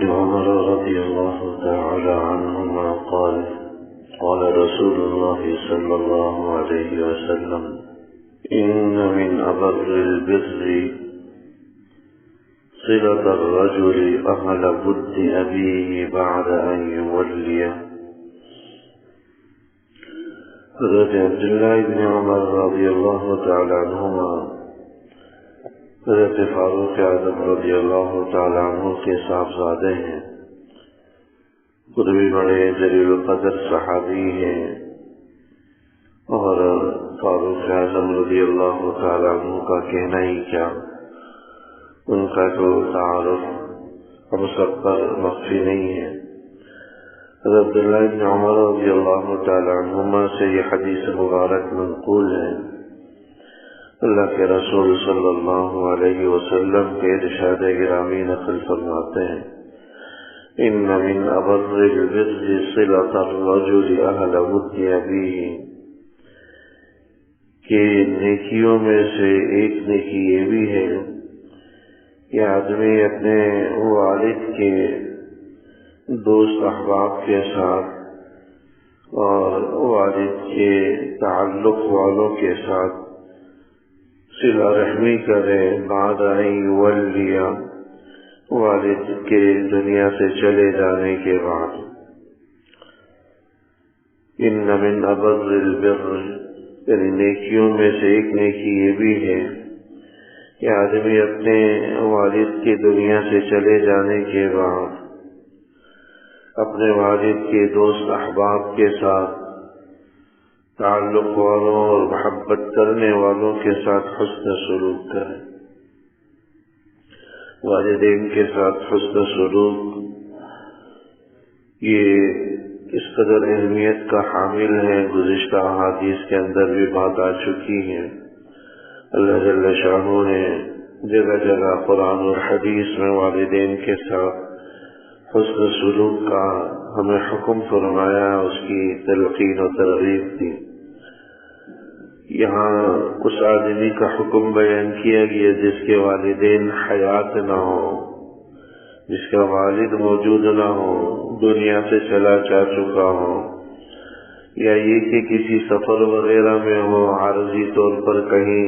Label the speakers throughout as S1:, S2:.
S1: بن عمر رضي الله تعالى عنهما قال رسول الله صلى الله عليه وسلم إن من أبر البر صلة الرجل أهل ود أبيه بعد أن يوليه۔ حضرت عبداللہ بن عمر رضی اللہ تعالی عنہما حضرت فاروق اعظم رضی اللہ تعالی عنہ کے صاحبزادے ہیں، خود بھی بڑے جلیل القدر صحابی ہیں، اور فاروق اعظم رضی اللہ تعالی عنہ کا کہنا ہی کیا، ان کا جو تعارف ہم سب پر مخفی نہیں ہے۔ حضرت عبداللہ بن عمر رضی اللہ تعالی عنہما سے یہ حدیث مبارک منقول ہے۔ اللہ کے رسول صلی اللہ علیہ وسلم کے ارشاد گرامی نقل فرماتے ہیں، ان من ابر البر صلة الرجل اہل ود ابیہ، کہ نیکیوں میں سے ایک نیکی یہ بھی ہے کہ آدمی اپنے والد کے دوست احباب کے ساتھ اور والد کے تعلق والوں کے ساتھ صلہ رحمی کرے بعد ان یولیہ، والد کے دنیا سے چلے جانے کے بعد۔ ان من ابر البر، یعنی نیکیوں میں سے ایک نیکی یہ بھی ہے کہ آدمی اپنے والد کے دنیا سے چلے جانے کے بعد اپنے والد کے دوست احباب کے ساتھ تعلق والوں اور محبت کرنے والوں کے ساتھ حسن سلوک کرے۔ والدین کے ساتھ حسن سلوک یہ اس قدر اہمیت کا حامل ہے، گزشتہ احادیث کے اندر بھی بات آ چکی ہے۔ اللہ جل شانہ نے جگہ جگہ قرآن اور حدیث میں والدین کے ساتھ حسن سلوک کا ہمیں حکم فرمایا، اس کی تلقین و ترغیب دی۔ یہاں اس آدمی کا حکم بیان کیا گیا جس کے والدین حیات نہ ہو، جس کا والد موجود نہ ہو، دنیا سے چلا جا چکا ہو، یا یہ کہ کسی سفر وغیرہ میں ہو، عارضی طور پر کہیں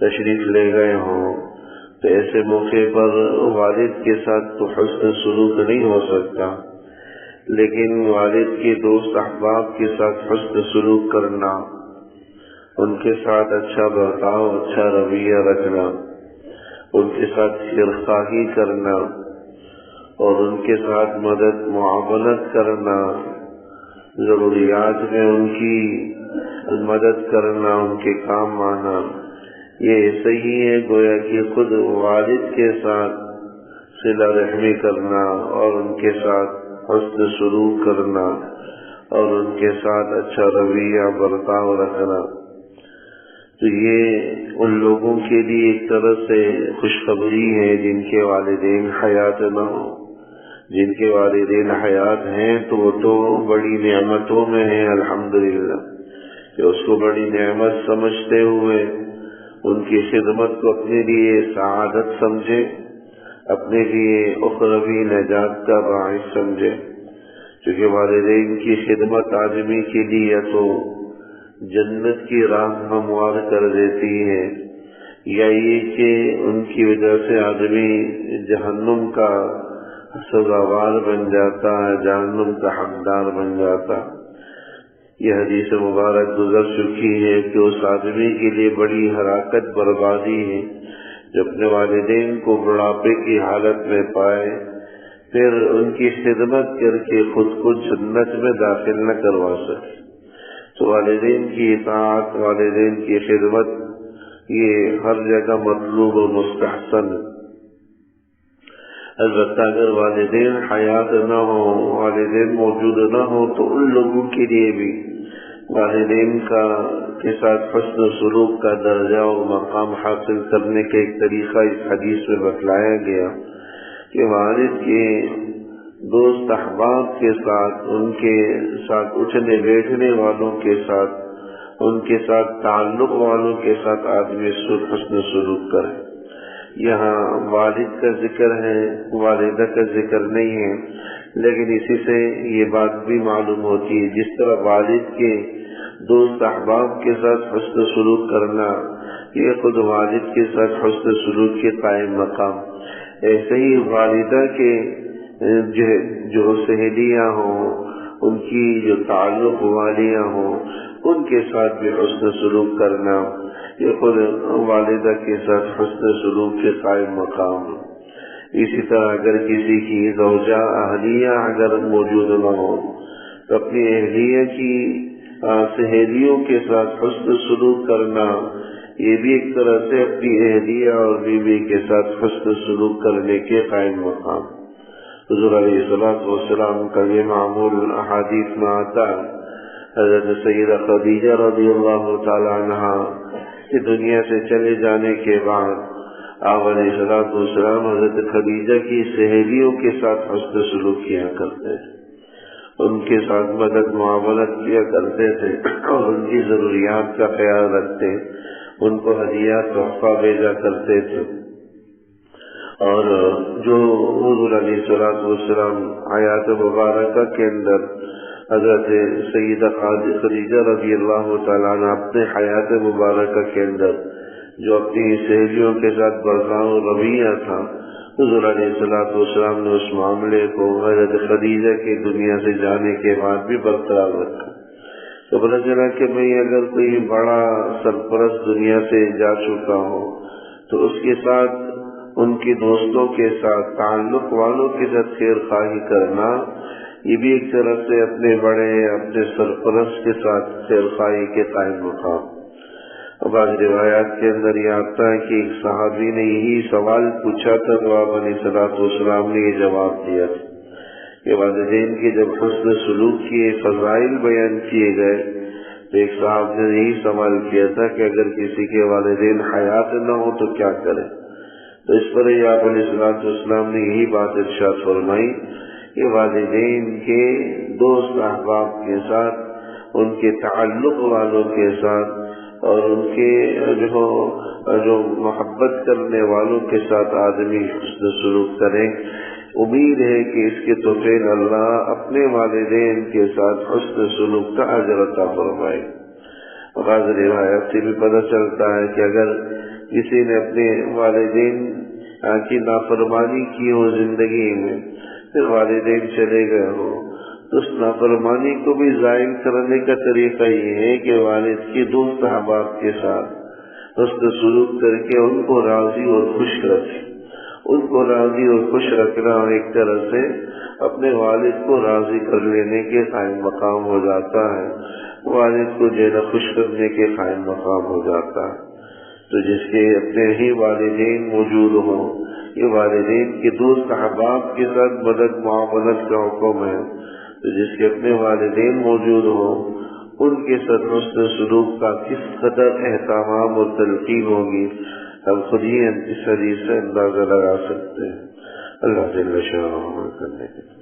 S1: تشریف لے گئے ہوں، تو ایسے موقع پر والد کے ساتھ تو حسن سلوک نہیں ہو سکتا، لیکن والد کے دوست احباب کے ساتھ حسن سلوک کرنا، ان کے ساتھ اچھا برتاؤ، اچھا رویہ رکھنا، ان کے ساتھ خیرخواہی کرنا اور ان کے ساتھ مدد معاونت کرنا، ضروریات میں ان کی مدد کرنا، ان کے کام آنا، یہ ایسے ہی ہے گویا کہ خود والد کے ساتھ صلہ رحمی کرنا اور ان کے ساتھ حسن سلوک کرنا اور ان کے ساتھ اچھا رویہ برتاؤ رکھنا، تو یہ ان لوگوں کے لیے ایک طرح سے خوشخبری ہے جن کے والدین حیات نہ ہو۔ جن کے والدین حیات ہیں تو وہ تو بڑی نعمتوں میں ہیں، الحمدللہ، کہ اس کو بڑی نعمت سمجھتے ہوئے ان کی خدمت کو اپنے لیے سعادت سمجھے، اپنے لیے اخروی نجات کا باعث سمجھے، کیونکہ والدین کی خدمت آدمی کے لیے تو جنت کی راہ ہموار کر دیتی ہے، یا یہ کہ ان کی وجہ سے آدمی جہنم کا سزاوار بن جاتا ہے، جہنم کا حقدار بن جاتا۔ یہ حدیث مبارک گزر چکی ہے کہ اس آدمی کے لیے بڑی ہلاکت بربادی ہے جو اپنے والدین کو بڑھاپے کی حالت میں پائے، پھر ان کی خدمت کر کے خود کو جنت میں داخل نہ کروا سکے۔ تو والدین کی اطاعت، والدین کی خدمت، یہ ہر جگہ مطلوب و مستحسن۔ البتہ اگر والدین حیات نہ ہو، والدین موجود نہ ہو، تو ان لوگوں کے لیے بھی والدین کے ساتھ حسن سلوک کا درجہ اور مقام حاصل کرنے کا ایک طریقہ اس حدیث میں بتلایا گیا کہ والد کے دوست احباب کے ساتھ، ان کے ساتھ اٹھنے بیٹھنے والوں کے ساتھ، ان کے ساتھ تعلق والوں کے ساتھ آدمی حسن سلوک کرے۔ یہاں والد کا ذکر ہے، والدہ کا ذکر نہیں ہے، لیکن اسی سے یہ بات بھی معلوم ہوتی ہے جس طرح والد کے دوست احباب کے ساتھ حسن سلوک کرنا یہ خود والد کے ساتھ حسن سلوک کے قائم مقام، ایسے ہی والدہ کے جو سہیلیاں ہوں، ان کی جو تعلق والیاں ہوں، ان کے ساتھ بھی حسن سلوک کرنا یہ خود والدہ کے ساتھ حسن سلوک کے قائم مقام۔ اسی طرح اگر کسی کی زوجہ اہلیہ اگر موجود نہ ہو تو اپنی اہلیہ کی سہیلیوں کے ساتھ حسن سلوک کرنا یہ بھی ایک طرح سے اپنی اہلیہ اور بیوی کے ساتھ حسن سلوک کرنے کے قائم مقام۔ حضور علیہ الصلوۃ والسلام کا یہ معمول احادیث میں آتا ہے۔ حضرت سیدہ خدیجہ رضی اللہ تعالی عنہا کی دنیا سے چلے جانے کے بعد آپ علیہ الصلوۃ والسلام حضرت خدیجہ کی سہیلیوں کے ساتھ حسن سلوک کیا کرتے تھے، ان کے ساتھ مدد معاونت کیا کرتے تھے اور ان کی ضروریات کا خیال رکھتے، ان کو ہدیات تحفہ بھیجا کرتے تھے۔ اور جو حضور علیہ الصلوۃ والسلام حیات مبارکہ کے اندر حضرت سیدہ خدیجہ رضی اللہ تعالیٰ عنہ اپنے حیات مبارکہ کے اندر جو اپنی سہیلیوں کے ساتھ برتاؤ رویہ تھا، حضور علیہ الصلوۃ والسلام نے اس معاملے کو حضرت خدیجہ کی دنیا سے جانے کے بعد بھی برقرار رکھا۔ تو پتہ چلا کہ اگر کوئی بڑا سرپرست دنیا سے جا چکا ہو تو اس کے ساتھ ان کے دوستوں کے ساتھ تعلق والوں کے ساتھ خیر خواہی کرنا یہ بھی ایک طرح سے اپنے بڑے اپنے سرپرست کے ساتھ خیر خواہی کے قائم مقام۔ بعض روایات کے اندر یہ آتا ہے کہ ایک صحابی نے یہی سوال پوچھا تھا تو آپ علیہ الصلوۃ والسلام نے یہ جواب دیا تھا کہ والدین کے جب حسن سلوک کے فضائل بیان کیے گئے تو ایک صاحب نے یہی سوال کیا تھا کہ اگر کسی کے والدین حیات نہ ہو تو کیا کرے، تو اس پر ہی آپ علیہ الصلوۃ والسلام نے یہی بات ارشاد فرمائی کہ والدین کے دوست احباب کے ساتھ، ان کے تعلق والوں کے ساتھ اور ان کے جو محبت کرنے والوں کے ساتھ آدمی حسن سلوک کریں، امید ہے کہ اس کے توفیق اللہ اپنے والدین کے ساتھ حسن سلوک کا اجر عطا فرمائے۔ بعض روایت سے بھی پتہ چلتا ہے کہ اگر کسی نے اپنے والدین کی نافرمانی کی ہو زندگی میں، پھر والدین چلے گئے ہو، تو اس نافرمانی کو بھی ظاہر کرنے کا طریقہ یہ ہے کہ والد کے دوست احباب کے ساتھ حسن سلوک کر کے ان کو راضی اور خوش رکھے، ان کو راضی اور خوش رکھنا اور ایک طرح سے اپنے والد کو راضی کر لینے کے قائم مقام ہو جاتا ہے، والد کو جو ہے خوش کرنے کے قائم مقام ہو جاتا ہے۔ تو جس کے اپنے ہی والدین موجود ہوں، یہ والدین کے دوست احباب کے ساتھ مدد معاونت کا حکم ہے، تو جس کے اپنے والدین موجود ہوں ان کے ساتھ حسن سلوک کا کس قدر اہتمام اور تلقین ہوگی ہم خود ہی اس حدیث سے اندازہ لگا سکتے ہیں۔ اللہ جل شانہ کرنے کے